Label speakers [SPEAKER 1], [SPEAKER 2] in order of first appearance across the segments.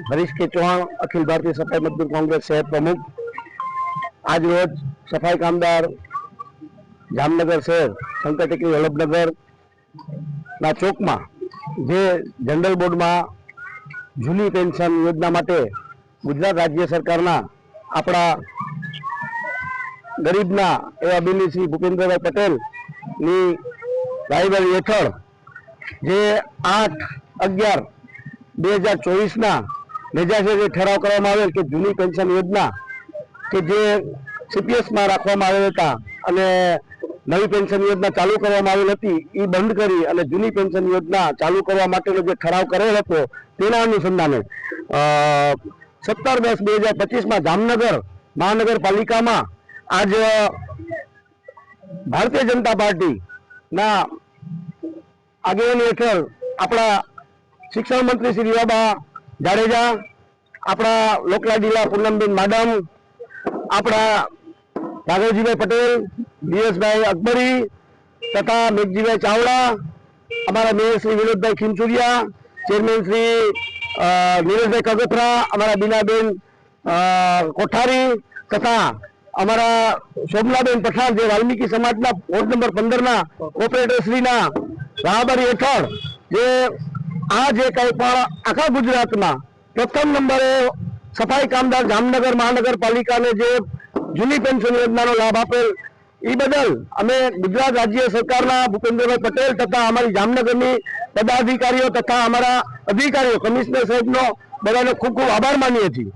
[SPEAKER 1] हरीश के चौहान, अखिल भारतीय सफाई मजदूर कांग्रेस शहर प्रमुख। आज रोज सफाई कामदार जामनगर शहर शंकर टेकरी वल्लभनगर ना चौक में जे जनरल बोर्ड में जूनी पेन्शन योजना माटे गुजरात राज्य सरकारना अपना गरीबना एवा बेनी श्री भूपेन्द्रभाई पटेल नी रायबरी हेठळ जे 8/11/2024 ना नेजासे जे ठराव करवामां आवेल के जूनी पेन्शन योजना के जे सीपीएस में राखवामां आवेल हता अने नवी पेन्शन योजना चालू करवामां आवेल हती ई बंध करी अने जूनी पेन्शन योजना चालू करवा माटेनो जे ठराव करेल हतो तेना अनुसंधाने 17/10/2025 में जामनगर महानगरपालिका में आज भारतीय जनता पार्टी ना आगेवानी हेठळ अपना शिक्षण मंत्री श्री रीवाबा जाडेजा, अपना लोकलाडीला पूनमबेन माडम, अपना राघवजीभाई पटेल, डीएस भाई अकबरी तथा मेघजीभाई चावड़ा, हमारा मेयर श्री विनोदभाई खीमचुरिया, चेरमेन श्री नीरजभाई कगथरा, हमारा बीनाबेन कोठारी तथा अमरा शोभनाबेन पठाण जे वाल्मीकि समाजना वोर्ड नंबर 15 ना ऑपरेटर श्री ना राहबरी हेठळ जे आज कई पण आखा गुजरात में प्रथम नंबरे सफाई कामदार जामनगर महानगरपालिका ने जे जूनी पेन्शन योजना लाभ आपेल ई बदल अमे गुजरात राज्य सरकारना भूपेन्द्रभाई पटेल तथा अमारी जामनगरनी पदाधिकारीओ तथा अमरा अधिकारीओ कमिश्नर साहेबनो बधानो खूब खूब आभार मानीए छीए।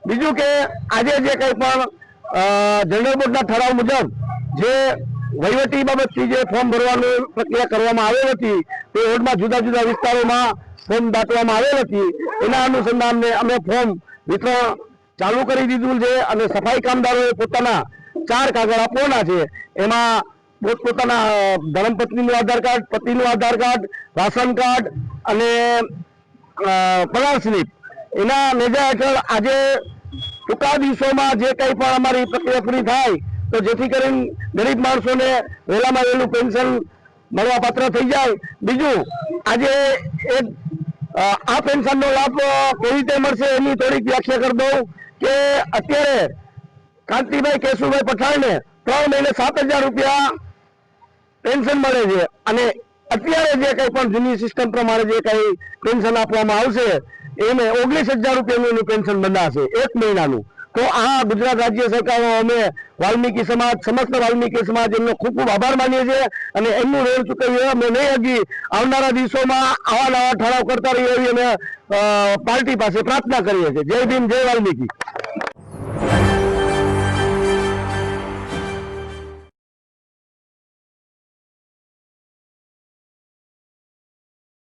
[SPEAKER 1] बीजू के आज जे कई पण जनरल बोर्ड ठराव मुजब जे वहीवटी बाबतथी जे फॉर्म भरवानी प्रक्रिया करवामां आवेल हती ते वोर्डमां जुदा जुदा विस्तारोमां फॉर्म दाखवामां आवेल हती एना अनुसंधाने अमे फॉर्म वितरण चालू करी दीधुं छे अने सफाई कामदारोए पोताना 4 कागळ आपवाना छे। एमां पोतपोताना धर्मपत्नीनुं आधार कार्ड, पतिनुं आधार कार्ड, राशन कार्ड अने पगार स्लीप एना नेजा हेठळ आजे टूंका दिवसोमां जे कंई पण अमारी प्रक्रिया पूरी थाय तो जेथी करीने गरीब माणसोने वहेलामां वहेलुं पेन्शन मळवा पात्र थई जाय। बीजुं आजे एक आ पेन्शननो लाभ केवी रीते मळशे एनी थोड़ीक व्याख्या कर दઉં के अत्यारे कांतिभाई केशुभाई पठाणने 3 महीने 7,000 रुपया पेन्शन मळे छे अने अत्यारे जे कंई पण जूनी सिस्टम प्रमाणे जे कंई पेन्शन आपवामां आवशे एने 19,000 रुपयानुं पेन्शन बंधाशे 1 महीनानुं। तो आ गुजरात राज्य सरकार अमे वाल्मीकि समाज समस्त वाल्मीकि समाज एमनो खूब खूब आभार मानीए छीए अने एमनुं ऋण चूकव्युं अमे नहीं हगी आवनारा दिवसोमां आवा नवा ठराव करता रहीए एवी अमे पार्टी पासे प्रार्थना करीए छीए। जय भीम, जय वाल्मीकि।